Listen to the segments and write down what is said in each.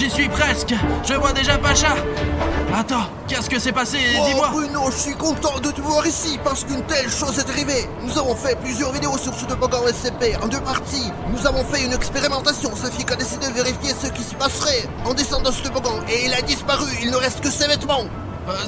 j'y suis presque. Je vois déjà Pacha. Attends, qu'est-ce que c'est passé? Oh Dis-moi. Bruno, je suis content de te voir ici parce qu'une telle chose est arrivée. Nous avons fait plusieurs vidéos sur ce toboggan SCP en 2 parties. Nous avons fait une expérimentation. Safik a décidé de vérifier ce qui se passerait en descendant ce toboggan et il a disparu. Il ne reste que ses vêtements.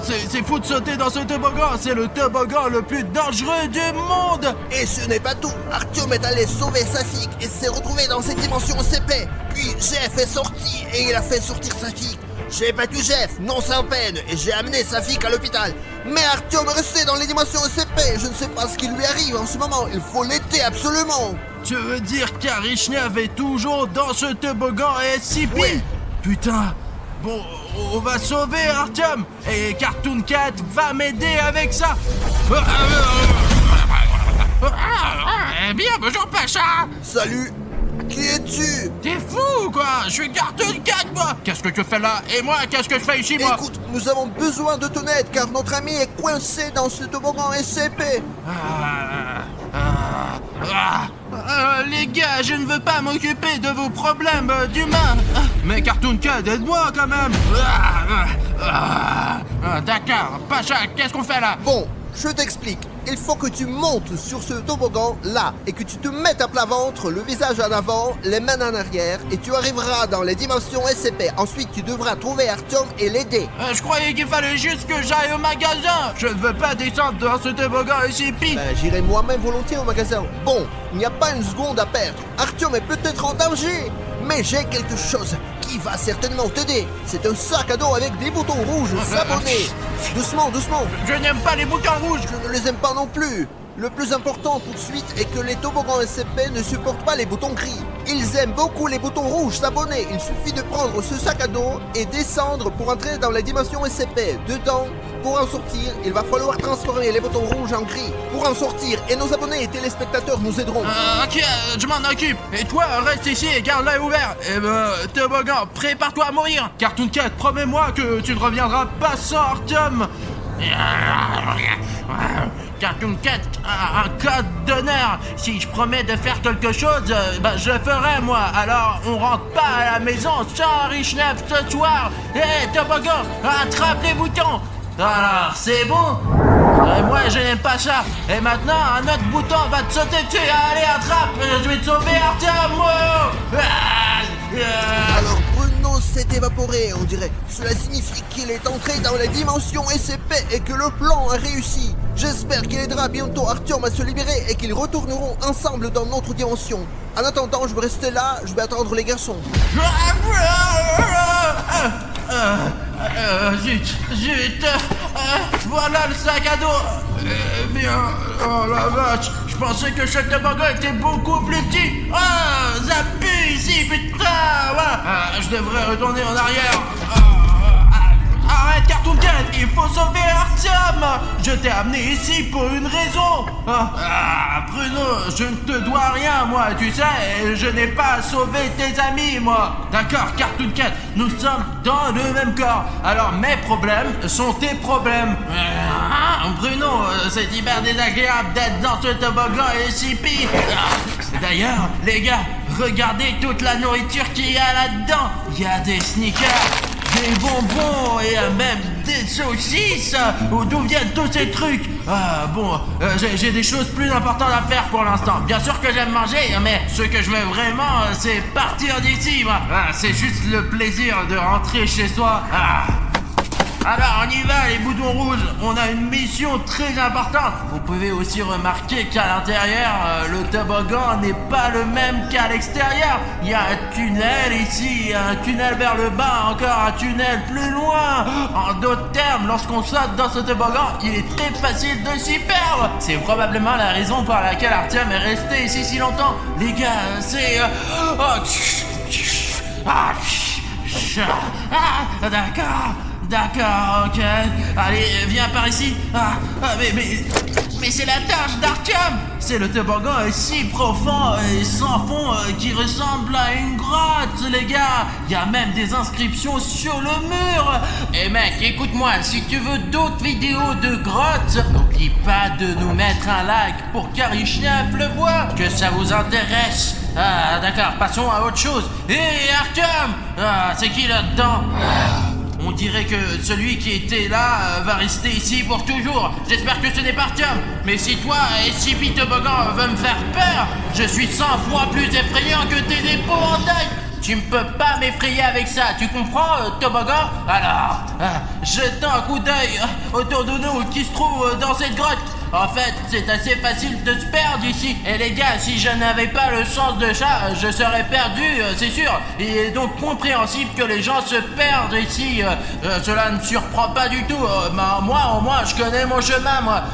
C'est fou de sauter dans ce toboggan. C'est le toboggan le plus dangereux du monde. Et ce n'est pas tout. Artyom est allé sauver Safik et s'est retrouvé dans cette dimension SCP. Puis Jeff est sorti et il a fait sortir Safik. J'ai battu Jeff, non sans peine, et j'ai amené Safik à l'hôpital. Mais Artyom est resté dans les dimensions SCP. Je ne sais pas ce qui lui arrive en ce moment. Il faut l'aider absolument. Tu veux dire qu'Arishnev est toujours dans ce toboggan SCP? Oui. Putain. Bon, on va sauver Artyom. Et Cartoon Cat va m'aider avec ça. Eh bien, bonjour Pacha. Salut. Qui es-tu? T'es fou quoi? Je suis Cartoon Cat moi. Qu'est-ce que tu fais là? Et moi, qu'est-ce que je fais ici moi? Écoute, nous avons besoin de ton aide car notre ami est coincé dans ce toboggan SCP. Les gars, je ne veux pas m'occuper de vos problèmes d'humains. Mais Cartoon Cat, aide-moi quand même. D'accord, Pacha, qu'est-ce qu'on fait là? Bon, je t'explique. Il faut que tu montes sur ce toboggan là et que tu te mettes à plat ventre, le visage en avant, les mains en arrière et tu arriveras dans les dimensions SCP. Ensuite, tu devras trouver Artyom et l'aider. Je croyais qu'il fallait juste que j'aille au magasin. Je ne veux pas descendre dans ce toboggan SCP. J'irai moi-même volontiers au magasin. Bon, il n'y a pas une seconde à perdre. Artyom est peut-être en danger, mais j'ai quelque chose qui va certainement t'aider. C'est un sac à dos avec des boutons rouges sabonnés. Doucement, doucement. Je n'aime pas les boutons rouges. Je ne les aime pas non plus. Le plus important tout de suite est que les toboggans SCP ne supportent pas les boutons gris. Ils aiment beaucoup les boutons rouges sabonnés. Il suffit de prendre ce sac à dos et descendre pour entrer dans la dimension SCP. Dedans, pour en sortir, il va falloir transformer les boutons rouges en gris. Pour en sortir, et nos abonnés et téléspectateurs nous aideront. Ok, je m'en occupe. Et toi, reste ici et garde l'œil ouvert. Et toboggan, prépare-toi à mourir. Cartoon Cat, promets-moi que tu ne reviendras pas sans Artyom. Cartoon Cat, un code d'honneur. Si je promets de faire quelque chose, je le ferai moi. Alors on rentre pas à la maison sans Arishnev ce soir. Hé, toboggan, attrape les boutons. Alors, c'est bon. Moi je n'aime pas ça. Et maintenant un autre bouton va te sauter dessus. Allez, attrape. Je vais te sauver Artyom. Alors Bruno s'est évaporé, on dirait. Cela signifie qu'il est entré dans la dimension SCP et que le plan a réussi. J'espère qu'il aidera bientôt Artyom à se libérer et qu'ils retourneront ensemble dans notre dimension. En attendant, je vais rester là, je vais attendre les garçons. Zut, voilà le sac à dos. Eh bien, oh la vache, je pensais que chaque toboggan était beaucoup plus petit. Ça pue ici, putain, ouais. Je devrais retourner en arrière. Arrête, Cartoon Cat, il faut sauver Artyom. Je t'ai amené ici pour une raison. Bruno, je ne te dois rien, moi, tu sais, et je n'ai pas sauvé tes amis, moi. D'accord, Cartoon Cat, nous sommes dans le même corps. Alors mes problèmes sont tes problèmes. Bruno, c'est hyper désagréable d'être dans ce toboggan SCP. D'ailleurs, les gars, regardez toute la nourriture qu'il y a là-dedans. Il y a des sneakers, des bonbons et même des saucisses. D'où viennent tous ces trucs? J'ai des choses plus importantes à faire pour l'instant. Bien sûr que j'aime manger, mais ce que je veux vraiment, c'est partir d'ici, moi. C'est juste le plaisir de rentrer chez soi. Alors on y va les boutons rouges, on a une mission très importante. Vous pouvez aussi remarquer qu'à l'intérieur, le toboggan n'est pas le même qu'à l'extérieur. Il y a un tunnel ici, un tunnel vers le bas, encore un tunnel plus loin. En d'autres termes, lorsqu'on saute dans ce toboggan, il est très facile de s'y perdre. C'est probablement la raison pour laquelle Artyom est resté ici si longtemps. Les gars, c'est... D'accord, ok. Allez, viens par ici. Mais c'est la tâche d'Artyom. C'est le toboggan est si profond et sans fond qui ressemble à une grotte, les gars. Il y a même des inscriptions sur le mur. Et mec, écoute-moi, si tu veux d'autres vidéos de grottes, n'oublie pas de nous mettre un like pour qu'Arishnev le voie. Que ça vous intéresse Ah, d'accord, passons à autre chose. Hé, Artyom! Ah, c'est qui là-dedans? On dirait que celui qui était là va rester ici pour toujours. J'espère que ce n'est pas Artyom. Mais si toi, SCP Toboggan, veut me faire peur, je suis 100 fois plus effrayant que tes épouvantails. Tu ne peux pas m'effrayer avec ça, tu comprends, Toboggan? Alors, jetons un coup d'œil autour de nous qui se trouve dans cette grotte. En fait, c'est assez facile de se perdre ici. Et les gars, si je n'avais pas le sens de chat, je serais perdu, c'est sûr. Il est donc compréhensible que les gens se perdent ici. Cela ne surprend pas du tout. Moi, au moins, je connais mon chemin, moi.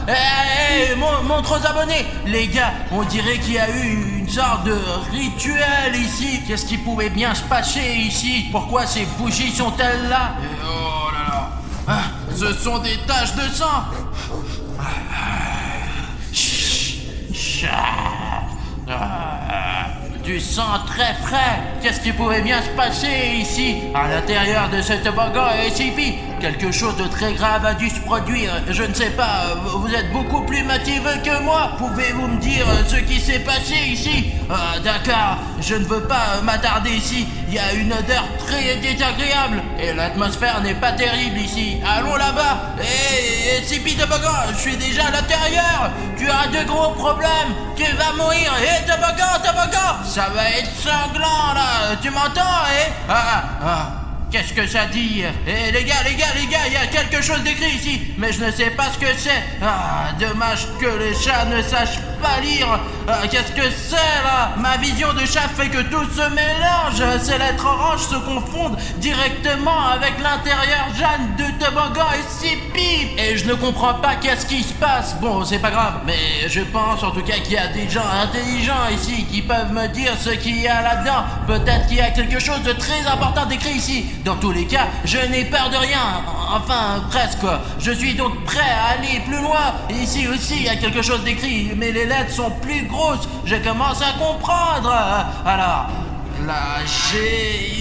Montre aux abonnés. Les gars, on dirait qu'il y a eu une sorte de rituel ici. Qu'est-ce qui pouvait bien se passer ici? Pourquoi ces bougies sont-elles là? Oh là là. Ce sont des taches de sang. Du sang très frais. Qu'est-ce qui pouvait bien se passer ici, à l'intérieur de ce toboggan SCP? Quelque chose de très grave a dû se produire. Je ne sais pas, vous êtes beaucoup plus motivé que moi. Pouvez-vous me dire ce qui s'est passé ici? D'accord, je ne veux pas m'attarder ici. Il y a une odeur très désagréable et l'atmosphère n'est pas terrible ici. Allons là-bas. Hé, SCP Toboggan, je suis déjà à l'intérieur. Tu as de gros problèmes. Tu vas mourir. Hé, Toboggan, ça va être sanglant là. Tu m'entends, Qu'est-ce que ça dit? Eh les gars, il y a quelque chose d'écrit ici, mais je ne sais pas ce que c'est. Dommage que les chats ne sachent pas lire. Qu'est-ce que c'est là? Ma vision de chat fait que tout se mélange. Ces lettres oranges se confondent directement avec l'intérieur jaune de Toboggan SCP. Et je ne comprends pas qu'est-ce qui se passe. Bon, c'est pas grave, mais je pense en tout cas qu'il y a des gens intelligents ici qui peuvent me dire ce qu'il y a là-dedans. Peut-être qu'il y a quelque chose de très important d'écrit ici. Dans tous les cas, je n'ai peur de rien. Enfin, presque. Je suis donc prêt à aller plus loin. Ici aussi, il y a quelque chose d'écrit, mais les lettres sont plus grosses. Je commence à comprendre. Alors, la G-I...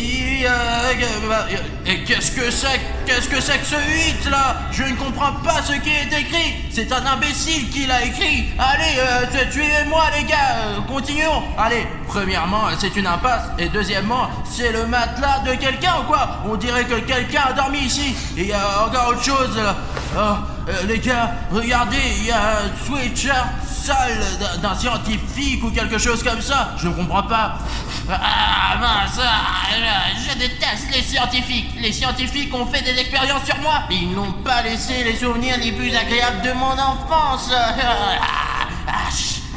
Et qu'est-ce que c'est que ce 8 là? Je ne comprends pas ce qui est écrit. C'est un imbécile qui l'a écrit. Allez, suivez-moi les gars, continuons. Allez, premièrement, c'est une impasse. Et deuxièmement, c'est le matelas de quelqu'un ou quoi? On dirait que quelqu'un a dormi ici. Et il y a encore autre chose là. Les gars, regardez, il y a un sweatshirt sale d'un scientifique ou quelque chose comme ça. Je ne comprends pas. Mince, je déteste les scientifiques. Les scientifiques ont fait des expériences sur moi. Ils n'ont pas laissé les souvenirs les plus agréables de mon enfance.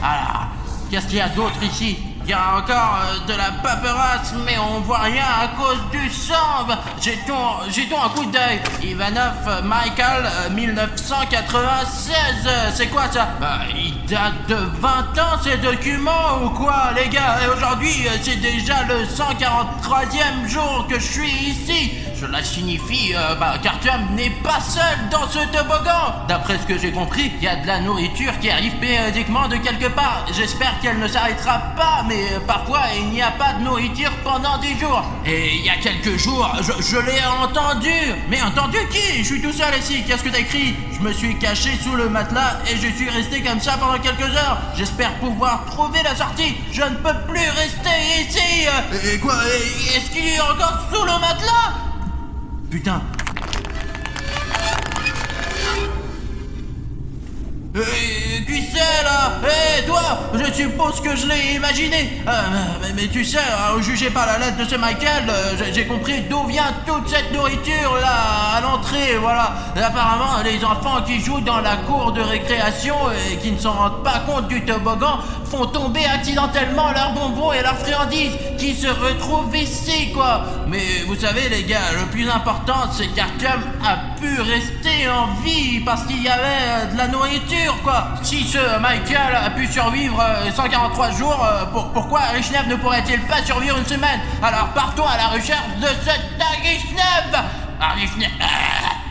Alors, qu'est-ce qu'il y a d'autre ici? Il y a encore de la paperasse, mais on voit rien à cause du sang. Jetons un coup d'œil. Ivanov Michael, 1996. C'est quoi ça? Il date de 20 ans ces documents ou quoi, les gars? Et aujourd'hui, c'est déjà le 143e jour que je suis ici. Cela signifie qu'Artyom n'est pas seul dans ce toboggan. D'après ce que j'ai compris, il y a de la nourriture qui arrive périodiquement de quelque part. J'espère qu'elle ne s'arrêtera pas, mais parfois il n'y a pas de nourriture pendant des jours. Et il y a quelques jours, je l'ai entendu. Mais entendu qui? Je suis tout seul ici. Qu'est-ce que t'as écrit? Je me suis caché sous le matelas et je suis resté comme ça pendant quelques heures. J'espère pouvoir trouver la sortie. Je ne peux plus rester ici. Et quoi? Est-ce qu'il est encore sous le matelas? Putain. Tu sais là, toi, je suppose que je l'ai imaginé. Mais tu sais, jugé par la lettre de ce Michael, j'ai compris d'où vient toute cette nourriture là à l'entrée, voilà. Et apparemment, les enfants qui jouent dans la cour de récréation et qui ne s'en rendent pas compte du toboggan font tomber accidentellement leurs bonbons et leurs friandises qui se retrouvent ici, quoi. Mais vous savez les gars, le plus important c'est qu'Artyom a pu rester en vie parce qu'il y avait de la nourriture, quoi. Si ce Michael a pu survivre 143 jours, pourquoi Aghishnev ne pourrait-il pas survivre une semaine? Alors partons à la recherche de cet Aghishnev. Aghishnev,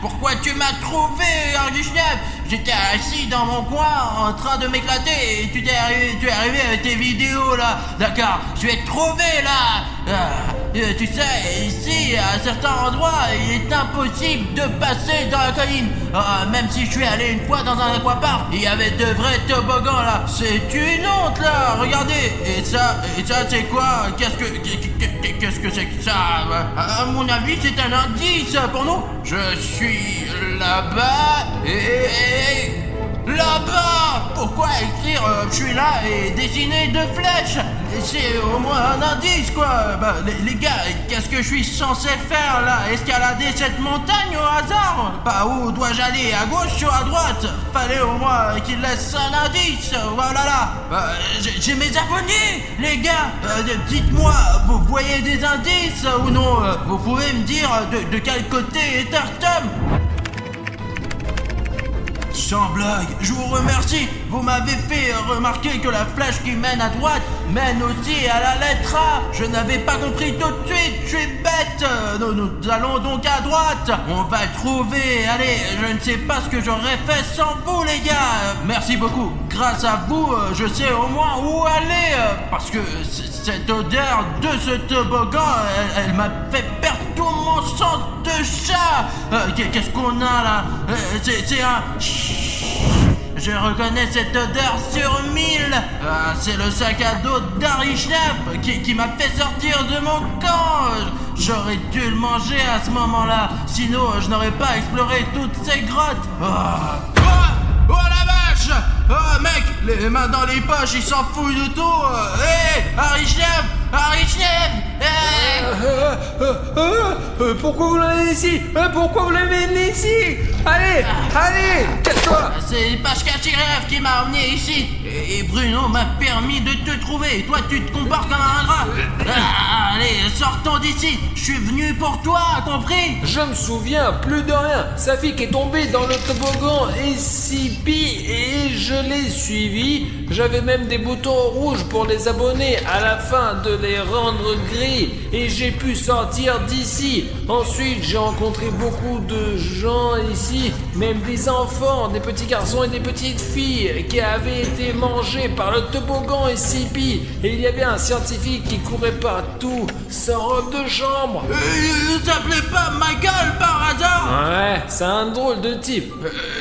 pourquoi tu m'as trouvé, Aghishnev? J'étais assis dans mon coin en train de m'éclater et tu es arrivé avec tes vidéos là. D'accord, je vais te trouver là. Tu sais, ici, à certains endroits, il est impossible de passer dans la colline. Même si je suis allé une fois dans un aquapark, il y avait de vrais toboggans là. C'est une honte là, regardez. Et ça c'est quoi? Qu'est-ce que c'est que ça? À mon avis, c'est un indice pour nous. Je suis là-bas et... Là-bas! Pourquoi écrire je suis là et dessiner deux flèches? C'est au moins un indice quoi! Bah, les gars, qu'est-ce que je suis censé faire là? Escalader cette montagne au hasard? Bah, où dois-je aller? À gauche ou à droite? Fallait au moins qu'il laisse un indice! Voilà là! Bah, j'ai mes abonnés, les gars! Dites-moi, vous voyez des indices ou non? Vous pouvez me dire de quel côté est Artem? Sans blague, je vous remercie. Vous m'avez fait remarquer que la flèche qui mène à droite mène aussi à la lettre A. Je n'avais pas compris tout de suite, je suis bête. Nous allons donc à droite. On va trouver. Allez, je ne sais pas ce que j'aurais fait sans vous les gars. Merci beaucoup. Grâce à vous, je sais au moins où aller. Parce que cette odeur de ce toboggan, elle m'a fait perdre tout mon sens de chat. Qu'est-ce qu'on a là? C'est un... Je reconnais cette odeur sur 1000. C'est le sac à dos d'Arichnef qui m'a fait sortir de mon camp. J'aurais dû le manger à ce moment-là. Sinon, je n'aurais pas exploré toutes ces grottes. Oh la vache! Oh mec, les mains dans les poches, il s'en fout de tout. Hé, Arichnef! Pourquoi vous l'avez ici? Pourquoi vous l'avez amené ici? Allez, casse-toi! C'est Pashkachirev qui m'a emmené ici. Et Bruno m'a permis de te trouver. Et toi, tu te comportes comme un rat. Allez, sortons d'ici. Je suis venu pour toi, compris? Je me souviens plus de rien. Safik est tombé dans le toboggan SCP et je l'ai suivi. J'avais même des boutons rouges pour les abonnés à la fin de les rendre gris et j'ai pu sortir d'ici. Ensuite, j'ai rencontré beaucoup de gens ici, même des enfants, des petits garçons et des petites filles qui avaient été mangés par le toboggan SCP. Et il y avait un scientifique qui courait partout, sans robe de chambre. Il s'appelait pas Michael par hasard? Ouais, c'est un drôle de type.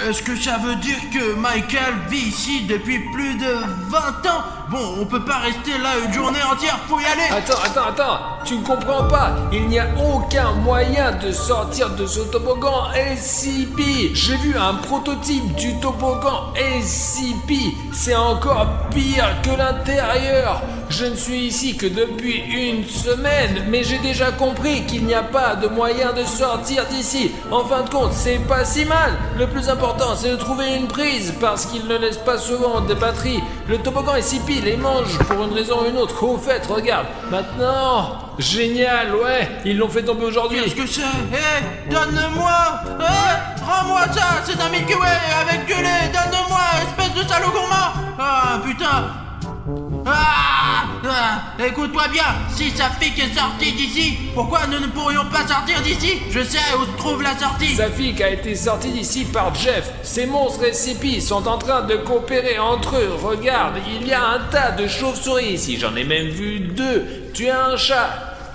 Est-ce que ça veut dire que Michael vit ici depuis plus de 20 ans? Bon, on peut pas rester là une journée entière, faut y aller. Attends, tu ne comprends pas. Il n'y a aucun moyen de sortir de ce toboggan SCP. J'ai vu un prototype du toboggan SCP. C'est encore pire que l'intérieur. Je ne suis ici que depuis une semaine, mais j'ai déjà compris qu'il n'y a pas de moyen de sortir d'ici. En fin de compte, c'est pas si mal. Le plus important, c'est de trouver une prise, parce qu'il ne laisse pas souvent de batterie. Le toboggan SCP les mange pour une raison ou une autre. Au fait, regarde, maintenant... Génial, ouais, ils l'ont fait tomber aujourd'hui. Qu'est-ce que c'est? Donne-moi! Rends-moi ça, c'est un Milky Way avec du lait. Donne-moi, espèce de salaud gourmand! Putain! Écoute-toi bien, si Safik est sorti d'ici, pourquoi nous ne pourrions pas sortir d'ici? Je sais où se trouve la sortie. Safik a été sorti d'ici par Jeff. Ces monstres SCP sont en train de coopérer entre eux. Regarde, il y a un tas de chauves-souris ici, j'en ai même vu 2. Tu as un chat.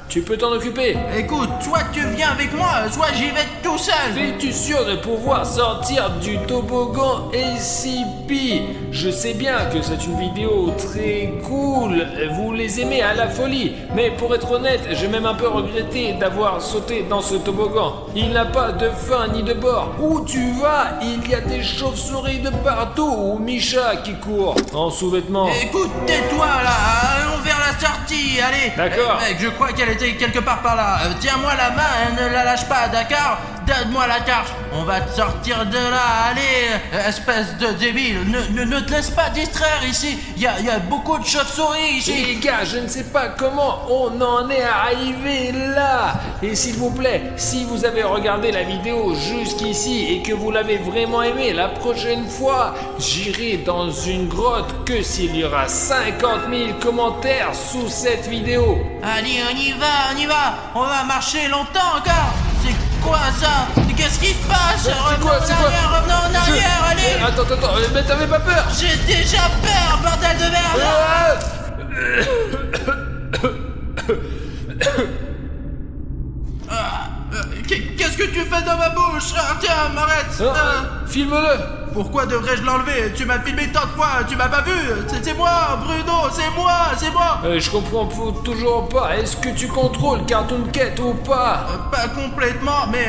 Tu peux t'en occuper. Écoute, soit tu viens avec moi, soit j'y vais tout seul. Es-tu sûr de pouvoir sortir du toboggan SCP? Je sais bien que c'est une vidéo très cool, vous les aimez à la folie, mais pour être honnête, j'ai même un peu regretté d'avoir sauté dans ce toboggan. Il n'a pas de fin ni de bord. Où tu vas? Il y a des chauves-souris de partout, ou Misha qui court en sous-vêtements. Écoute, tais-toi là, allons vers la sortie, allez. D'accord. Mec, je crois qu'elle était quelque part par là. Tiens-moi la main, ne la lâche pas, d'accord? Donne-moi la carte, on va te sortir de là, allez, espèce de débile, ne te laisse pas distraire ici, il y a beaucoup de chauves-souris ici. Les gars, je ne sais pas comment on en est arrivé là. Et s'il vous plaît, si vous avez regardé la vidéo jusqu'ici et que vous l'avez vraiment aimé, la prochaine fois, j'irai dans une grotte que s'il y aura 50 000 commentaires sous cette vidéo. Allez, on y va, on va marcher longtemps encore. C'est quoi ça? Qu'est-ce qui se passe? Revenons en arrière, allez. Attends, mais t'avais pas peur? J'ai déjà peur, bordel de merde. fais dans ma bouche? Artyom, arrête! Filme-le. Pourquoi devrais-je l'enlever? Tu m'as filmé tant de fois, tu m'as pas vu! C'est moi, Bruno, c'est moi! Je comprends toujours pas. Est-ce que tu contrôles Cartoon Cat ou pas? Pas complètement, mais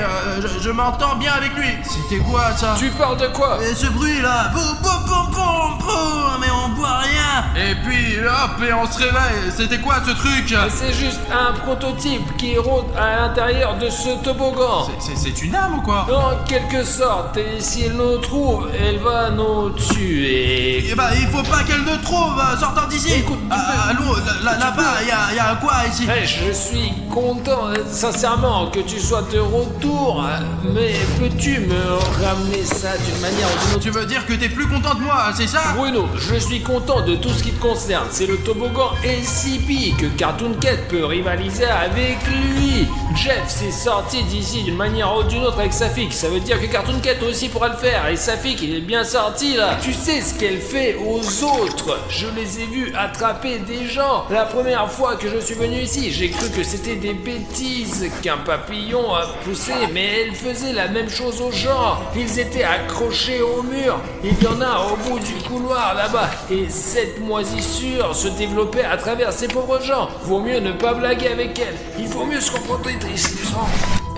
je m'entends bien avec lui. C'était quoi ça? Tu parles de quoi? Et ce bruit là, boum, boum, boum, boum, boum, mais on voit rien. Et puis hop, et on se réveille. C'était quoi ce truc? C'est juste un prototype qui rôde à l'intérieur de ce toboggan. C'est une âme ou quoi? En quelque sorte, et si elle nous trouve, elle va nous tuer. Eh ben, il faut pas qu'elle ne trouve, sortant d'ici. Écoute, allô, là-bas, il y a quoi ici? Je suis content, sincèrement, que tu sois de retour, mais peux-tu me ramener ça d'une manière ou d'une autre? Tu veux dire que t'es plus content de moi, c'est ça? Bruno, je suis content de tout ce qui te concerne. C'est le toboggan SCP que Cartoon Cat peut rivaliser avec lui. Jeff s'est sorti d'ici d'une manière ou d'une autre avec Safik. Ça veut dire que Cartoon Cat aussi pourra le faire. Et Safik, il est bien sorti là. Tu sais ce qu'elle fait aux autres? Je les ai vus attraper des gens. La première fois que je suis venu ici, j'ai cru que c'était des bêtises qu'un papillon a poussé, mais elle faisait la même chose aux gens. Ils étaient accrochés au mur. Il y en a au bout du couloir là-bas. Et cette moisissure se développait à travers ces pauvres gens. Vaut mieux ne pas blaguer avec elle. Il vaut mieux se comporter intelligemment.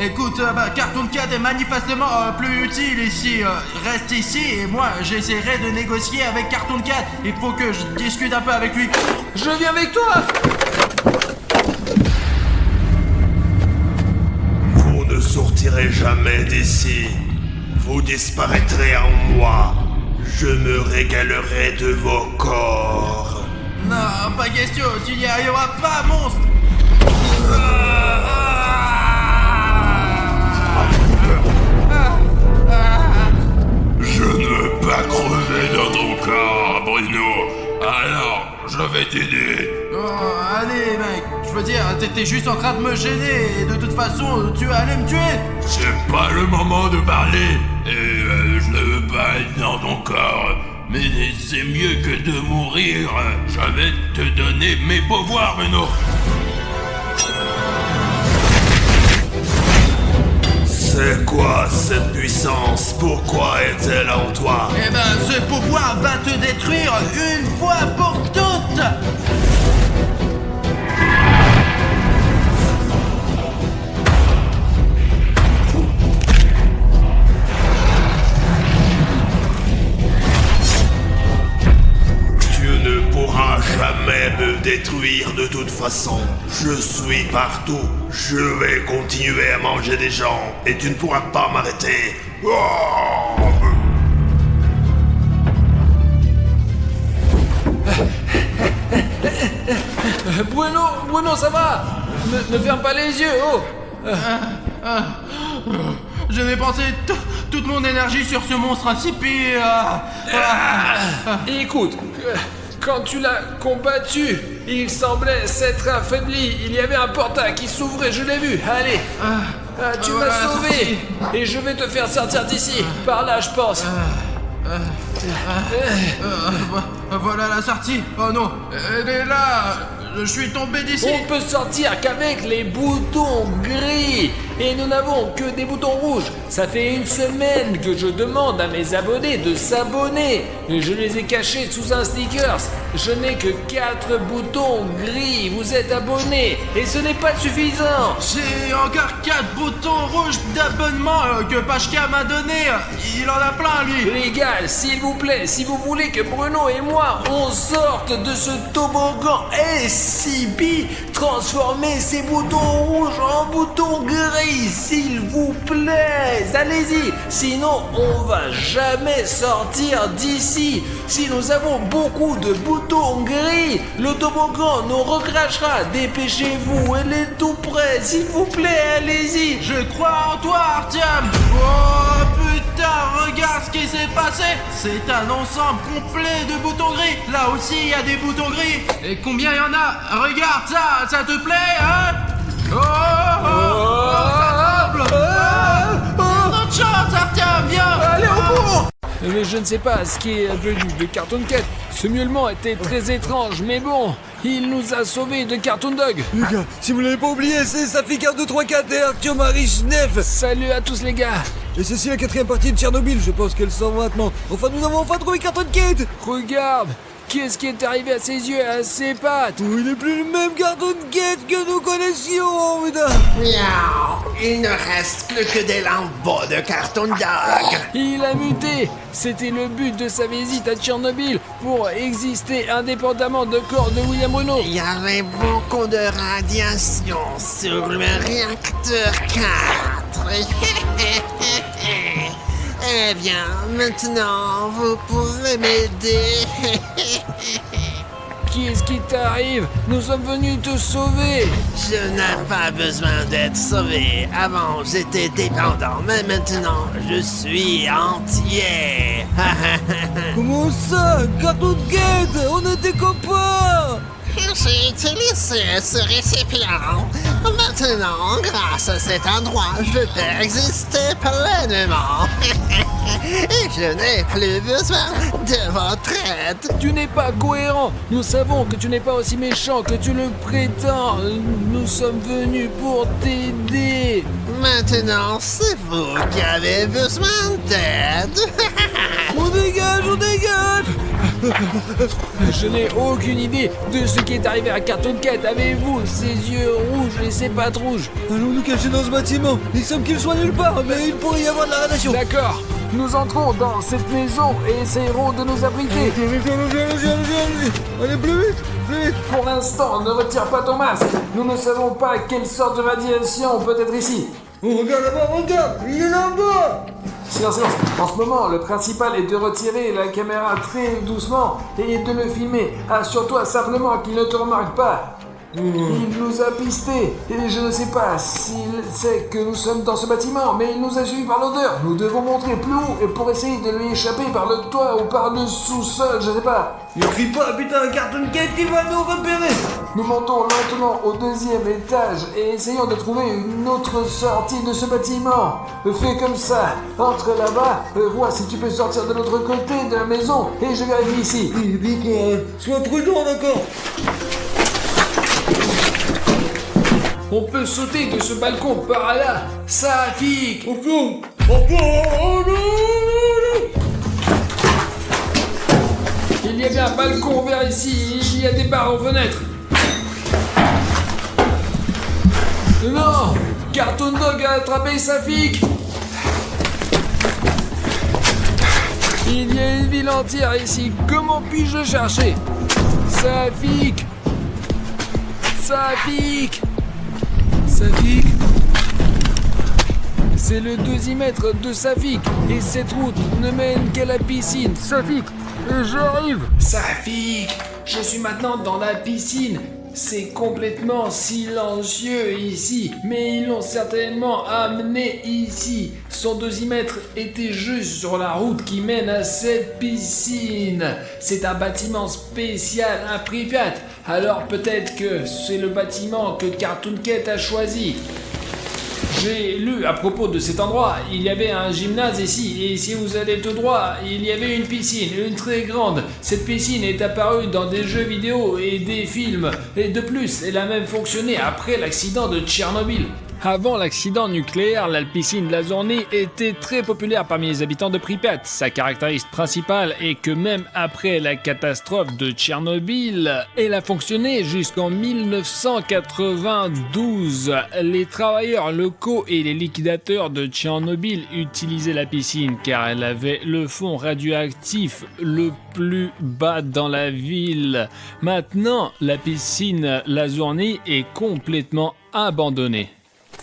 Écoute, Cartoon Cat est manifestement plus utile ici. Reste ici et moi j'essaierai de négocier avec Cartoon Cat. Il faut que je discute un peu avec lui. Je viens avec toi. Vous ne sortirez jamais d'ici. Vous disparaîtrez en moi. Je me régalerai de vos corps. Non, pas question, tu n'y arriveras pas, monstre. Je ne veux pas crever dans ton corps, Bruno. Alors, je vais t'aider. Oh, allez, mec, je veux dire, t'étais juste en train de me gêner et de toute façon, tu allais me tuer. C'est pas le moment de parler. Et je ne veux pas être dans ton corps. Mais c'est mieux que de mourir. Je vais te donner mes pouvoirs, Bruno. C'est quoi cette puissance? Pourquoi est-elle en toi? Eh ben, ce pouvoir va te détruire une fois pour toutes. Tu ne pourras jamais me détruire de toute façon. Je suis partout. Je vais continuer à manger des gens et tu ne pourras pas m'arrêter. Oh! Bruno, ça va? Ne ferme pas les yeux, oh. Je vais penser toute mon énergie sur ce monstre insipide. Écoute, quand tu l'as combattu, il semblait s'être affaibli. Il y avait un portail qui s'ouvrait, je l'ai vu. Allez, tu m'as sauvé. Et je vais te faire sortir d'ici. Par là, je pense. Voilà la sortie. Oh non, elle est là. Je suis tombé d'ici. On peut sortir qu'avec les boutons gris. Et nous n'avons que des boutons rouges. Ça fait une semaine que je demande à mes abonnés de s'abonner. Et je les ai cachés sous un stickers. Je n'ai que 4 boutons gris. Vous êtes abonnés. Et ce n'est pas suffisant. J'ai encore 4 boutons rouges d'abonnement que Pachka m'a donné. Il en a plein, lui. Les gars, s'il vous plaît, si vous voulez que Bruno et moi, on sorte de ce toboggan SCP, transformez ces boutons rouges en boutons gris, s'il vous plaît. Allez-y, sinon on va jamais sortir d'ici. Si nous avons beaucoup de boutons gris, le toboggan nous recrachera. Dépêchez-vous, elle est tout près, s'il vous plaît, allez-y. Je crois en toi, Artyom. Oh putain, regarde ce qui s'est passé. C'est un ensemble complet de boutons gris. Là aussi, il y a des boutons gris. Et combien il y en a? Regarde ça te plaît, hein? Ça tremble. C'est notre chance, Artyom, viens. Allez au bout. Mais je ne sais pas ce qui est venu de Cartoon Cat. Ce miaulement était très étrange, mais bon, il nous a sauvés de Cartoon Dog. Les gars, si vous l'avez pas oublié, c'est Safik 1, 2, 3, 4 et Arthur Marie Neff. Salut à tous les gars. Et ceci la 4ème partie de Tchernobyl, je pense qu'elle sort maintenant. Enfin, nous avons enfin trouvé Cartoon Cat. Regarde, qu'est-ce qui est arrivé à ses yeux et à ses pattes? Oh, il n'est plus le même Cartoon Cat que nous connaissions, putain. Miaou. Il ne reste plus que des lambeaux de Cartoon Dog. Il a muté. C'était le but de sa visite à Tchernobyl pour exister indépendamment de corps de William Bruno. Il y avait beaucoup de radiation sur le réacteur 4. Eh bien, maintenant, vous pourrez m'aider. Qu'est-ce qui t'arrive? Nous sommes venus te sauver. Je n'ai pas besoin d'être sauvé. Avant, j'étais dépendant, mais maintenant, je suis entier. Comment ça? Cartoon Cat, on était copains. J'ai utilisé ce récipient. Maintenant, grâce à cet endroit, je peux exister pleinement. Et je n'ai plus besoin de votre aide. Tu n'es pas cohérent. Nous savons que tu n'es pas aussi méchant que tu le prétends. Nous sommes venus pour t'aider. Maintenant, c'est vous qui avez besoin d'aide. On dégage, on dégage. Je n'ai aucune idée de ce qui est arrivé à Cartoon Cat. Avez-vous ses yeux rouges et ses pattes rouges? Allons nous cacher dans ce bâtiment. Il semble qu'il soit nulle part, mais il pourrait y avoir de la radiation. D'accord. Nous entrons dans cette maison et essayerons de nous abriter. Allez, plus vite, plus vite. Pour l'instant, ne retire pas ton masque. Nous ne savons pas quelle sorte de radiation peut être ici. Oh, regarde là-bas, regarde, il est là-bas. Silence, silence. En ce moment, le principal est de retirer la caméra très doucement et de le filmer. Assure-toi simplement qu'il ne te remarque pas. Il nous a pistés et je ne sais pas s'il sait que nous sommes dans ce bâtiment, mais il nous a suivis par l'odeur. Nous devons monter plus haut et pour essayer de lui échapper par le toit ou par le sous-sol, je ne sais pas. Ne crie pas, putain, Cartoon Cat, il va nous repérer. Nous montons lentement au 2e étage et essayons de trouver une autre sortie de ce bâtiment. Fais comme ça, entre là-bas, vois si tu peux sortir de l'autre côté de la maison et je vérifie ici. D'accord, sois prudent, d'accord. On peut sauter de ce balcon par là. Safik. Il y avait un balcon vers ici, il y a des barres aux fenêtres. Non, Cartoon Dog a attrapé Safik. Il y a une ville entière ici, comment puis-je le chercher? Safik. Safik. Safik. C'est le 2e de Safik et cette route ne mène qu'à la piscine. Safik, j'arrive. Safik, je suis maintenant dans la piscine. C'est complètement silencieux ici, mais ils l'ont certainement amené ici. Son 2e était juste sur la route qui mène à cette piscine. C'est un bâtiment spécial à Pripyat. Alors peut-être que c'est le bâtiment que Cartoon Cat a choisi. J'ai lu à propos de cet endroit, il y avait un gymnase ici, et si vous allez tout droit, il y avait une piscine, une très grande. Cette piscine est apparue dans des jeux vidéo et des films, et de plus, elle a même fonctionné après l'accident de Tchernobyl. Avant l'accident nucléaire, la piscine Lazorny était très populaire parmi les habitants de Pripyat. Sa caractéristique principale est que même après la catastrophe de Tchernobyl, elle a fonctionné jusqu'en 1992. Les travailleurs locaux et les liquidateurs de Tchernobyl utilisaient la piscine car elle avait le fond radioactif le plus bas dans la ville. Maintenant, la piscine Lazorny est complètement abandonnée.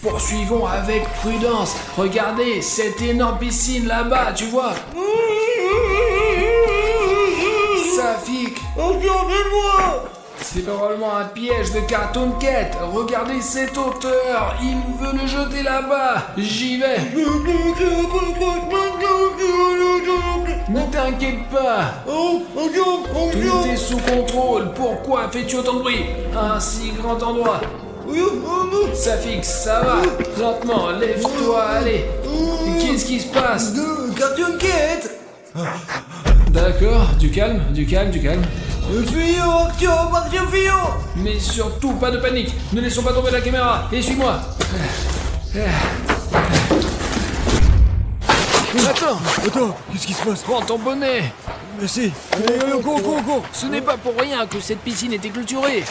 Poursuivons avec prudence. Regardez cette énorme piscine là-bas, tu vois. Safik. Regardez-moi. C'est probablement un piège de Cartoon Cat. Regardez cette hauteur. Il veut le jeter là-bas. J'y vais. Ne t'inquiète pas. Tout est sous contrôle. Pourquoi fais-tu autant de bruit? Un si grand endroit. Safik, ça va. Lentement, lève-toi, allez. Qu'est-ce qui se passe? Cartoon Cat. D'accord, du calme, du calme, du calme. Fuyons, Artyom, fuyons. Mais surtout, pas de panique. Ne laissons pas tomber la caméra. Et suis-moi. Attends, qu'est-ce qui se passe? Prends ton bonnet. Merci. Allez, on court. Ce n'est pas pour rien que cette piscine était clôturée.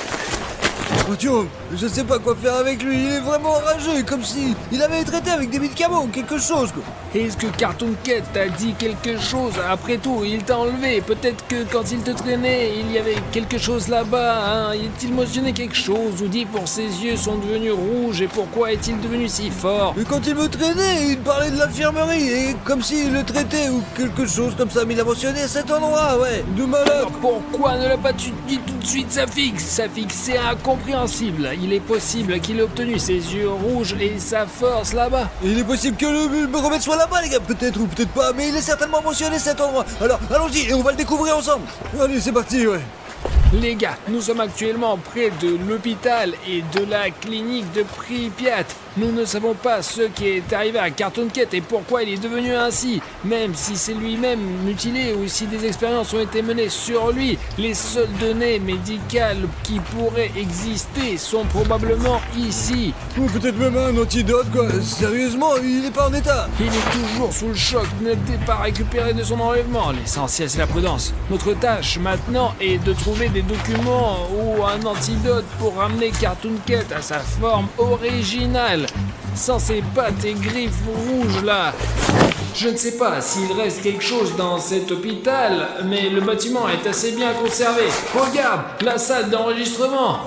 Artyom, je sais pas quoi faire avec lui, il est vraiment enragé, comme si il avait été traité avec des médicaments ou quelque chose, quoi. Est-ce que Cartoon Cat t'a dit quelque chose? Après tout, il t'a enlevé. Peut-être que quand il te traînait, il y avait quelque chose là-bas, hein? Est-il mentionné quelque chose ou dit pour ses yeux sont devenus rouges et pourquoi est-il devenu si fort? Mais quand il me traînait, il parlait de l'infirmerie, et comme s'il le traitait ou quelque chose comme ça, mais il a mentionné cet endroit, ouais, de malade. Pourquoi ne l'a pas dit tout de suite, Safik? Safik, c'est incompréhensible. Il est possible qu'il ait obtenu ses yeux rouges et sa force là-bas. Et il est possible que le remède soit là-bas, les gars, peut-être ou peut-être pas, mais il est certainement mentionné cet endroit. Alors, allons-y, et on va le découvrir ensemble. Allez, c'est parti, ouais. Les gars, nous sommes actuellement près de l'hôpital et de la clinique de Pripyat. Nous ne savons pas ce qui est arrivé à Cartoon Cat et pourquoi il est devenu ainsi. Même si c'est lui-même mutilé ou si des expériences ont été menées sur lui, les seules données médicales qui pourraient exister sont probablement ici. Ou peut-être même un antidote, quoi. Sérieusement, il est pas en état. Il est toujours sous le choc, n'était pas récupéré de son enlèvement. L'essentiel, c'est la prudence. Notre tâche maintenant est de trouver des documents ou un antidote pour ramener Cartoon Cat à sa forme originale. Sans ses pattes et griffes rouges là. Je ne sais pas s'il reste quelque chose dans cet hôpital, mais le bâtiment est assez bien conservé. Regarde, la salle d'enregistrement.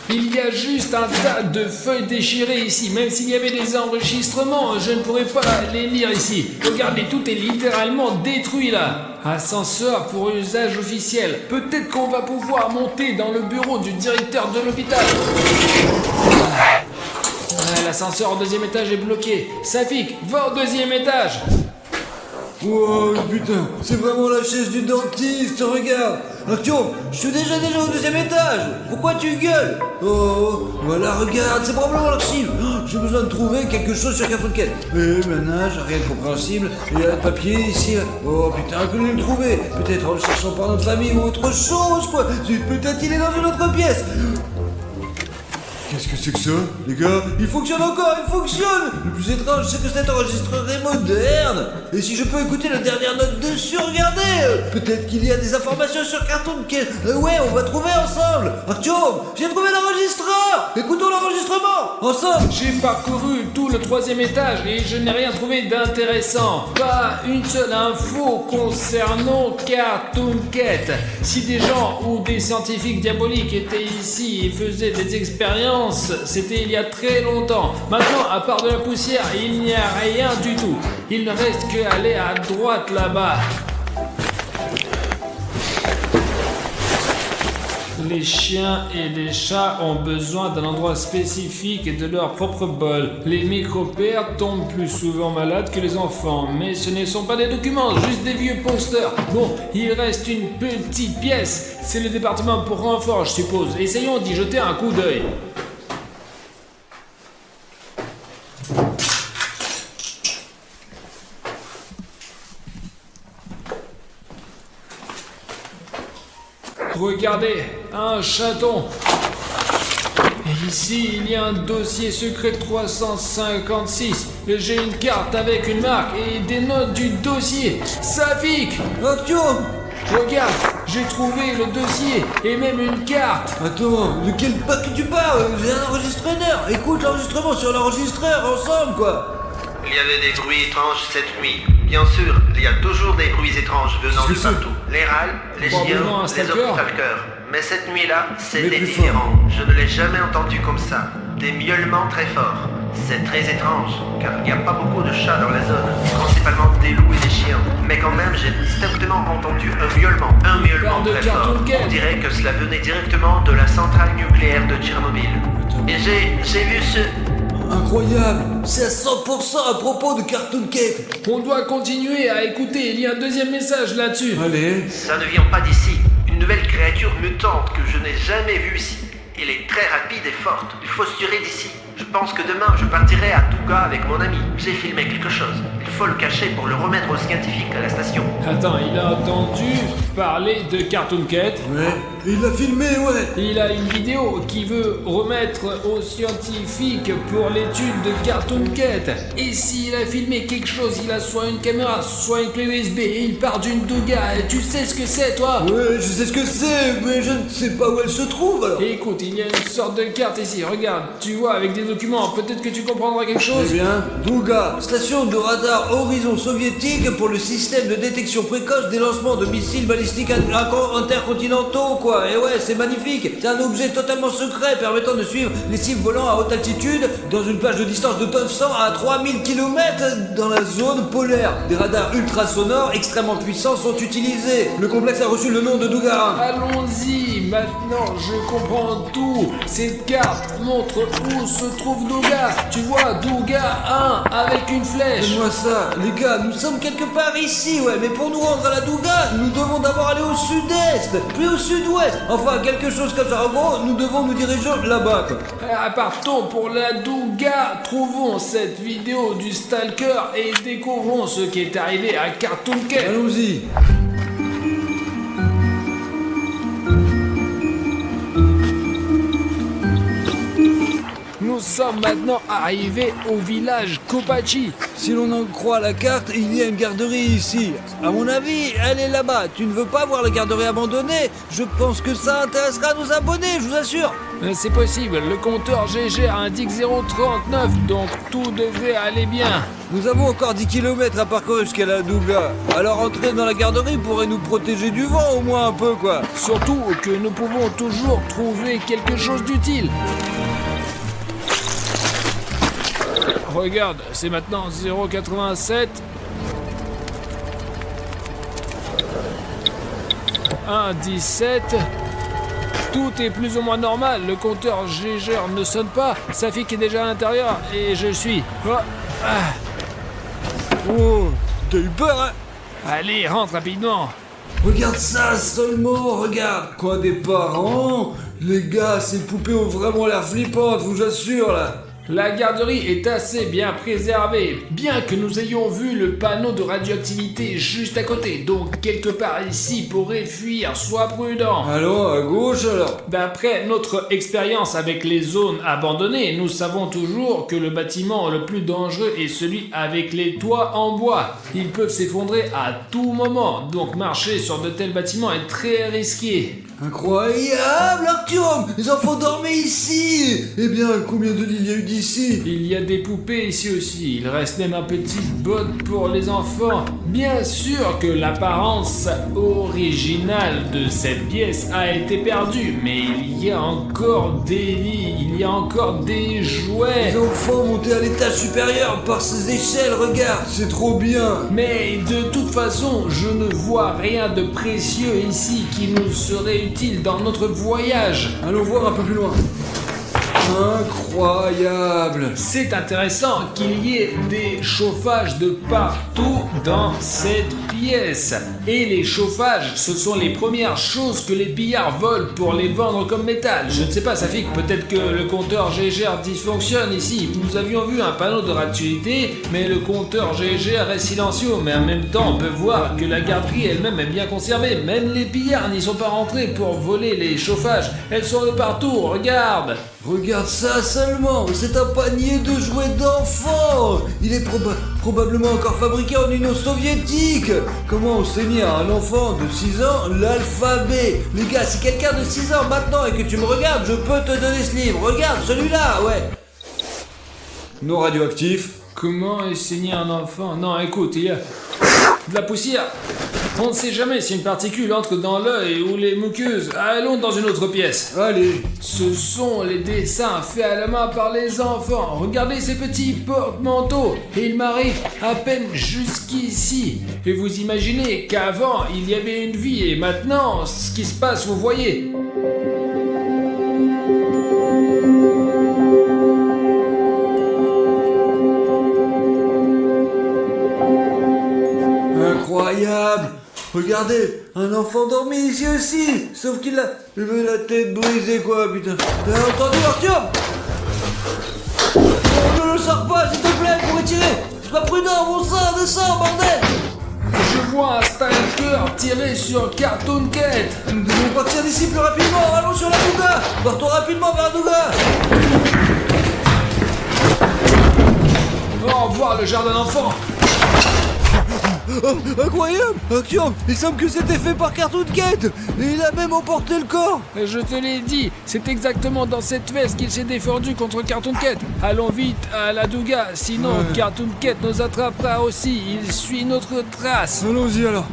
Il y a juste un tas de feuilles déchirées ici. Même s'il y avait des enregistrements, je ne pourrais pas les lire ici. Regardez, tout est littéralement détruit là. Ascenseur pour usage officiel. Peut-être qu'on va pouvoir monter dans le bureau du directeur de l'hôpital. L'ascenseur au deuxième étage est bloqué. Safik, va au deuxième étage. Oh putain, c'est vraiment la chaise du dentiste, regarde. Artyom, je suis déjà au deuxième étage. Pourquoi tu gueules? Oh, voilà, regarde, c'est probablement l'archive. Oh, j'ai besoin de trouver quelque chose sur Cartoon Cat. Ménage, rien de compréhensible. Il y a un papier ici. Oh putain, que le trouver. Peut-être en le cherchant par notre famille ou autre chose, quoi. Peut-être il est dans une autre pièce. Qu'est-ce que c'est que ça, les gars? Il fonctionne encore, il fonctionne! Le plus étrange, c'est que cet enregistreur est moderne! Et si je peux écouter la dernière note dessus, regardez! Peut-être qu'il y a des informations sur Cartoon Cat. Ouais, on va trouver ensemble! Artyom, j'ai trouvé l'enregistreur! Écoutons l'enregistrement! Ensemble! J'ai parcouru tout le troisième étage et je n'ai rien trouvé d'intéressant. Pas une seule info concernant Cartoon Cat. Si des gens ou des scientifiques diaboliques étaient ici et faisaient des expériences, c'était il y a très longtemps. Maintenant, à part de la poussière, il n'y a rien du tout. Il ne reste qu'à aller à droite là-bas. Les chiens et les chats ont besoin d'un endroit spécifique et de leur propre bol. Les micro-pères tombent plus souvent malades que les enfants, mais ce ne sont pas des documents, juste des vieux posters. Bon, il reste une petite pièce. C'est le département pour renfort, je suppose. Essayons d'y jeter un coup d'œil. Regardez, un chaton. Et ici, il y a un dossier secret 356. J'ai une carte avec une marque et des notes du dossier. Safik! Artyom! Regarde, j'ai trouvé le dossier et même une carte. Attends, de quel pack tu parles? J'ai un enregistreur. Écoute l'enregistrement sur l'enregistreur ensemble, quoi. Il y avait des bruits étranges cette nuit. Bien sûr, il y a toujours des bruits étranges venant de partout. Les râles, les chiens, Probablement un les stalker. obstalkers. Mais cette nuit-là, c'était plus différent. Je ne l'ai jamais entendu comme ça. Des miaulements très forts. C'est très étrange, car il n'y a pas beaucoup de chats dans la zone, principalement des loups et des chiens. Mais quand même, j'ai distinctement entendu un miaulement Parle de très Cartoon fort. Cat. On dirait que cela venait directement de la centrale nucléaire de Tchernobyl. Et j'ai vu ce... Incroyable! C'est à 100% à propos de Cartoon Cat! On doit continuer à écouter, il y a un deuxième message là-dessus. Allez! Ça ne vient pas d'ici. Une une nouvelle créature mutante que je n'ai jamais vue ici. Elle est très rapide et forte. Il faut se tirer d'ici. Je pense que demain, je partirai à Douga avec mon ami. J'ai filmé quelque chose. Il faut le cacher pour le remettre aux scientifiques à la station. Attends, il a entendu parler de Cartoon Cat. Ouais, il l'a filmé, ouais. Il a une vidéo qui veut remettre aux scientifiques pour l'étude de Cartoon Cat. Et s'il a filmé quelque chose, il a soit une caméra, soit une clé USB, et il part d'une Douga. Et tu sais ce que c'est, toi? Ouais, je sais ce que c'est, mais je ne sais pas où elle se trouve, alors. Et écoute, il y a une sorte de carte ici, regarde. Tu vois, avec des documents, peut-être que tu comprendras quelque chose. Eh bien, Douga, station de radar horizon soviétique pour le système de détection précoce des lancements de missiles balistiques intercontinentaux, quoi. Et ouais, c'est magnifique. C'est un objet totalement secret permettant de suivre les cibles volant à haute altitude dans une plage de distance de 900 à 3000 km dans la zone polaire. Des radars ultrasonores extrêmement puissants sont utilisés. Le complexe a reçu le nom de Douga 1. Allons-y, maintenant je comprends tout. Cette carte montre où se trouve Douga. Tu vois, Douga 1 avec une flèche. Donne-moi ça, les gars, nous sommes quelque part ici, ouais, mais pour nous rendre à la Douga, nous devons d'abord aller au sud-est, puis au sud-ouest, enfin quelque chose comme ça. En gros, nous devons nous diriger là-bas, quoi. Partons pour la Douga, trouvons cette vidéo du Stalker et découvrons ce qui est arrivé à Cartoon Cat. Allons-y. Nous sommes maintenant arrivés au village Kopachi. Si l'on en croit la carte, il y a une garderie ici. À mon avis, elle est là-bas. Tu ne veux pas voir la garderie abandonnée? Je pense que ça intéressera nos abonnés, je vous assure. C'est possible, le compteur GG indique 039, donc tout devrait aller bien. Nous avons encore 10 km à parcourir jusqu'à la Douga. Alors entrer dans la garderie pourrait nous protéger du vent au moins un peu, quoi. Surtout que nous pouvons toujours trouver quelque chose d'utile. Regarde, c'est maintenant 0,87. 1,17. Tout est plus ou moins normal. Le compteur GG ne sonne pas. Safik est déjà à l'intérieur et je suis. Oh, ah. Oh, t'as eu peur, hein? Allez, rentre rapidement. Regarde ça seulement, regarde. Quoi, des parents? Les gars, ces poupées ont vraiment l'air flippantes, je vous assure, là. La garderie est assez bien préservée, bien que nous ayons vu le panneau de radioactivité juste à côté, donc quelque part ici pourrait fuir, sois prudent. Allons, à gauche alors. D'après notre expérience avec les zones abandonnées, nous savons toujours que le bâtiment le plus dangereux est celui avec les toits en bois. Ils peuvent s'effondrer à tout moment, donc marcher sur de tels bâtiments est très risqué. Incroyable, Artyom! Les enfants dormaient ici! Eh bien, combien de lits il y a eu d'ici? Il y a des poupées ici aussi, il reste même un petit bot pour les enfants. Bien sûr que l'apparence originale de cette pièce a été perdue, mais il y a encore des lits, il y a encore des jouets. Les enfants montés à l'étage supérieur par ces échelles, regarde, c'est trop bien! Mais de toute façon, je ne vois rien de précieux ici qui nous serait utile dans notre voyage. Allons voir un peu plus loin. Incroyable! C'est intéressant qu'il y ait des chauffages de partout dans cette pièce. Et les chauffages, ce sont les premières choses que les pillards volent pour les vendre comme métal. Je ne sais pas, Safik, peut-être que le compteur GGR dysfonctionne ici. Nous avions vu un panneau de radioactivité, mais le compteur GGR est silencieux. Mais en même temps, on peut voir que la garderie elle-même est bien conservée. Même les pillards n'y sont pas rentrés pour voler les chauffages. Elles sont de partout, regarde! Regarde ça seulement, c'est un panier de jouets d'enfants. Il est probablement encore fabriqué en Union soviétique. Comment enseigner à un enfant de 6 ans l'alphabet? Les gars, si quelqu'un de 6 ans maintenant et que tu me regardes, je peux te donner ce livre. Regarde, celui-là, ouais. Non radioactif. Comment enseigner un enfant? Non, écoute, il y a de la poussière. On ne sait jamais si une particule entre dans l'œil ou les muqueuses. Allons dans une autre pièce. Allez. Ce sont les dessins faits à la main par les enfants. Regardez ces petits porte-manteaux. Et ils m'arrivent à peine jusqu'ici. Et vous imaginez qu'avant, il y avait une vie. Et maintenant, ce qui se passe, vous voyez. Incroyable. Regardez, un enfant dormi ici aussi. Sauf qu'il a la tête brisée, quoi, putain. T'as entendu, Artyom? Ne le sors pas, s'il te plaît, pour retirer. C'est pas prudent, mon sang, descends, bordel. Je vois un stalker tirer sur Cartoon Cat. Nous devons partir d'ici plus rapidement. Allons sur la Douga. Partons rapidement vers la Douga. Au revoir le jardin d'enfants. Oh, incroyable, Artyom, il semble que c'était fait par Cartoon Cat. Et il a même emporté le corps. Je te l'ai dit, c'est exactement dans cette veste qu'il s'est défendu contre Cartoon Cat. Allons vite à la Douga, sinon Cartoon Cat nous attrapera aussi. Il suit notre trace. Allons-y alors.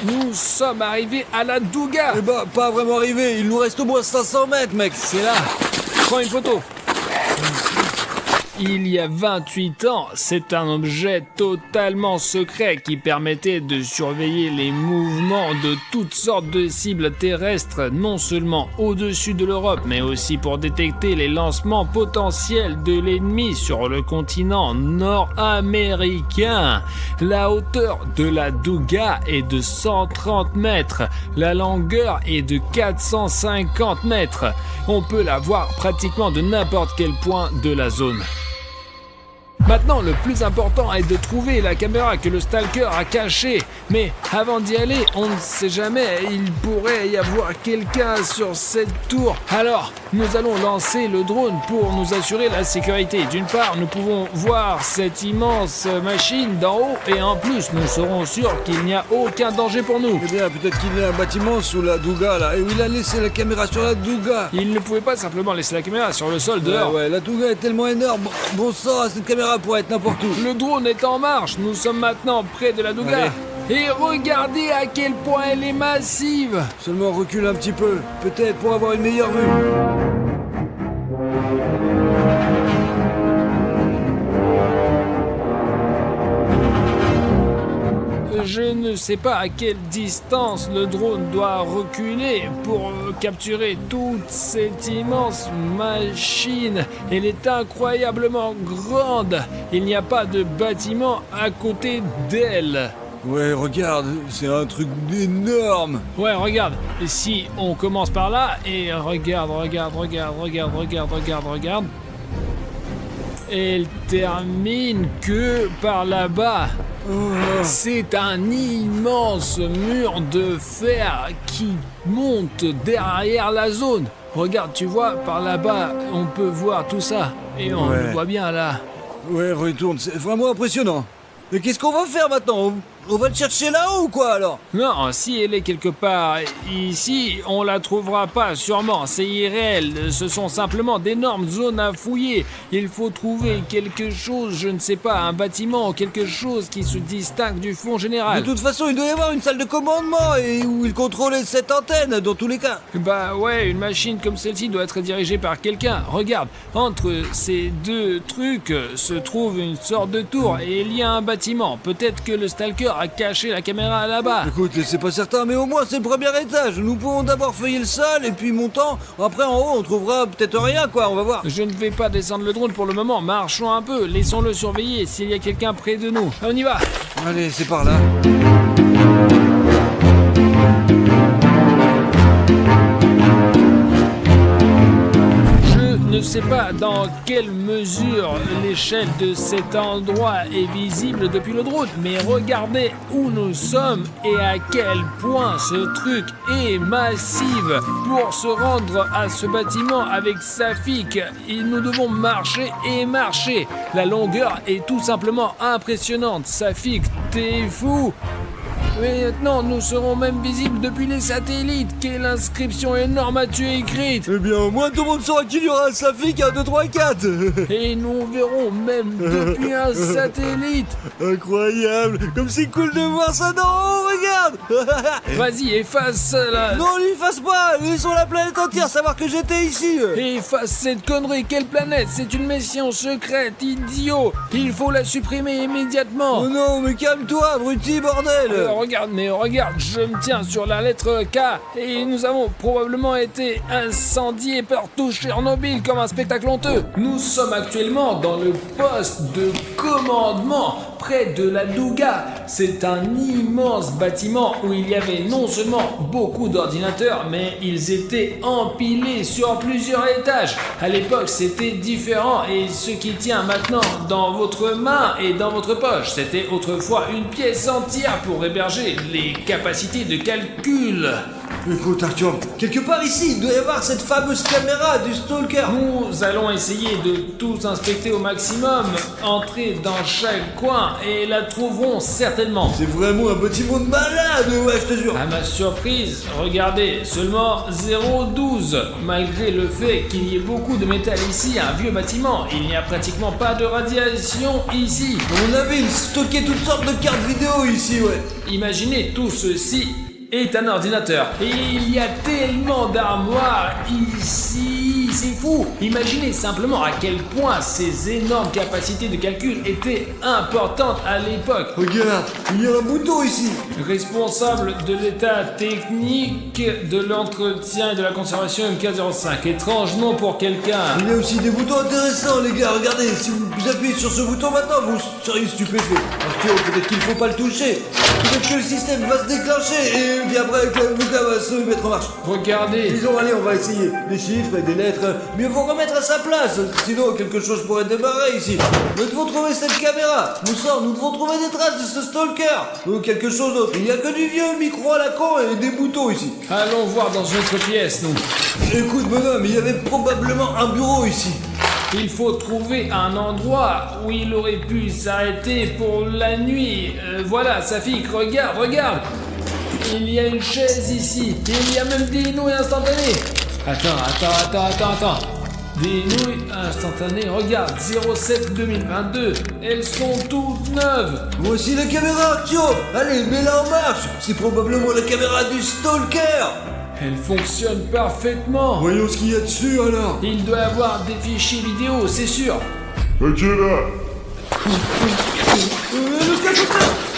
Nous sommes arrivés à la Douga. Eh bah, pas vraiment arrivé, il nous reste au moins 500 mètres, mec. C'est là. Prends une photo. Il y a 28 ans, c'est un objet totalement secret qui permettait de surveiller les mouvements de toutes sortes de cibles terrestres, non seulement au-dessus de l'Europe, mais aussi pour détecter les lancements potentiels de l'ennemi sur le continent nord-américain. La hauteur de la Douga est de 130 mètres, la longueur est de 450 mètres. On peut la voir pratiquement de n'importe quel point de la zone. Maintenant, le plus important est de trouver la caméra que le stalker a cachée. Mais avant d'y aller, on ne sait jamais, il pourrait y avoir quelqu'un sur cette tour. Alors, nous allons lancer le drone pour nous assurer la sécurité. D'une part, nous pouvons voir cette immense machine d'en haut et en plus, nous serons sûrs qu'il n'y a aucun danger pour nous. Eh bien, peut-être qu'il y a un bâtiment sous la Douga, là, et où il a laissé la caméra sur la Douga. Il ne pouvait pas simplement laisser la caméra sur le sol dehors. Ouais, la Douga est tellement énorme. Bon sang, cette caméra pourrait être n'importe où. Le drone est en marche, nous sommes maintenant près de la Douga. Allez. Et regardez à quel point elle est massive. Seulement recule un petit peu, peut-être pour avoir une meilleure vue. Je ne sais pas à quelle distance le drone doit reculer pour capturer toute cette immense machine. Elle est incroyablement grande. Il n'y a pas de bâtiment à côté d'elle. Ouais, regarde, c'est un truc énorme. Ouais, regarde. Si on commence par là et regarde. Elle termine que par là-bas. C'est un immense mur de fer qui monte derrière la zone. Regarde, tu vois, par là-bas, on peut voir tout ça. Et on le voit bien là. Ouais, retourne, c'est vraiment impressionnant. Mais qu'est-ce qu'on va faire maintenant? On va le chercher là-haut ou quoi alors? Non, si elle est quelque part ici, on la trouvera pas, sûrement. C'est irréel, ce sont simplement d'énormes zones à fouiller. Il faut trouver quelque chose, je ne sais pas, un bâtiment, quelque chose qui se distingue du fond général. De toute façon, il doit y avoir une salle de commandement et où il contrôlait cette antenne, dans tous les cas. Bah ouais, une machine comme celle-ci doit être dirigée par quelqu'un. Regarde, entre ces deux trucs se trouve une sorte de tour et il y a un bâtiment. Peut-être que le stalker a caché la caméra là-bas. Écoute, c'est pas certain, mais au moins c'est le premier étage. Nous pouvons d'abord feuiller le sol et puis montant. Après en haut, on trouvera peut-être rien, quoi, on va voir. Je ne vais pas descendre le drone pour le moment. Marchons un peu, laissons-le surveiller s'il y a quelqu'un près de nous. On y va. Allez, c'est par là. Je ne sais pas dans quelle mesure l'échelle de cet endroit est visible depuis le drone, mais regardez où nous sommes et à quel point ce truc est massif. Pour se rendre à ce bâtiment avec Safik, nous devons marcher et marcher. La longueur est tout simplement impressionnante. Safik, t'es fou! Mais maintenant, nous serons même visibles depuis les satellites. Quelle inscription énorme as-tu écrite? Eh bien, au moins tout le monde saura qu'il y aura un Safik à 2, 3, 4. Et nous verrons même depuis un satellite. Incroyable. Comme c'est cool de voir ça d'en haut, regarde. Vas-y, efface ça là. Non, lui fasse pas. Laissons la planète entière savoir que j'étais ici. Efface cette connerie. Quelle planète? C'est une mission secrète, idiot. Il faut la supprimer immédiatement. Oh non, mais calme-toi, abruti, bordel. Regarde, je me tiens sur la lettre K et nous avons probablement été incendiés par tout Tchernobyl comme un spectacle honteux. Nous sommes actuellement dans le poste de commandement, près de la Douga. C'est un immense bâtiment où il y avait non seulement beaucoup d'ordinateurs, mais ils étaient empilés sur plusieurs étages. À l'époque, c'était différent et ce qui tient maintenant dans votre main et dans votre poche, c'était autrefois une pièce entière pour héberger les capacités de calcul. Écoute Arthur, quelque part ici, il doit y avoir cette fameuse caméra du Stalker. Nous allons essayer de tout inspecter au maximum, entrer dans chaque coin et la trouverons certainement. C'est vraiment un bâtiment de malade, ouais, je te jure. À ma surprise, regardez, seulement 0,12. Malgré le fait qu'il y ait beaucoup de métal ici, un vieux bâtiment, il n'y a pratiquement pas de radiation ici. On avait stocké toutes sortes de cartes vidéo ici, ouais. Imaginez tout ceci est un ordinateur. Et il y a tellement d'armoires ici, c'est fou. Imaginez simplement à quel point ces énormes capacités de calcul étaient importantes à l'époque. Regarde, il y a un bouton ici. Responsable de l'état technique de l'entretien et de la conservation MK05. Étrange nom pour quelqu'un. Il y a aussi des boutons intéressants, les gars. Regardez, si vous appuyez sur ce bouton maintenant, vous seriez stupéfait. Arthur, peut-être qu'il ne faut pas le toucher. Peut-être que le système va se déclencher et puis après, le bouton va se mettre en marche. Regardez. Disons, allez, on va essayer. Des chiffres et des lettres. Mieux vaut remettre à sa place. Sinon, quelque chose pourrait démarrer ici. Nous devons trouver cette caméra. Nous devons trouver des traces de ce stalker. Ou quelque chose d'autre. Il n'y a que du vieux micro à la con et des boutons ici. Allons voir dans une autre pièce, nous. Écoute, bonhomme, il y avait probablement un bureau ici. Il faut trouver un endroit où il aurait pu s'arrêter pour la nuit. Voilà, Safik, regarde. Il y a une chaise ici. Il y a même des nouilles instantanées. Attends. Des nouilles instantanées, regarde, 07-2022. Elles sont toutes neuves. Voici la caméra, Arthur. Allez, mets-la en marche. C'est probablement la caméra du stalker. Elle fonctionne parfaitement. Voyons ce qu'il y a dessus alors. Il doit avoir des fichiers vidéo, c'est sûr. Ok là. Le stalker.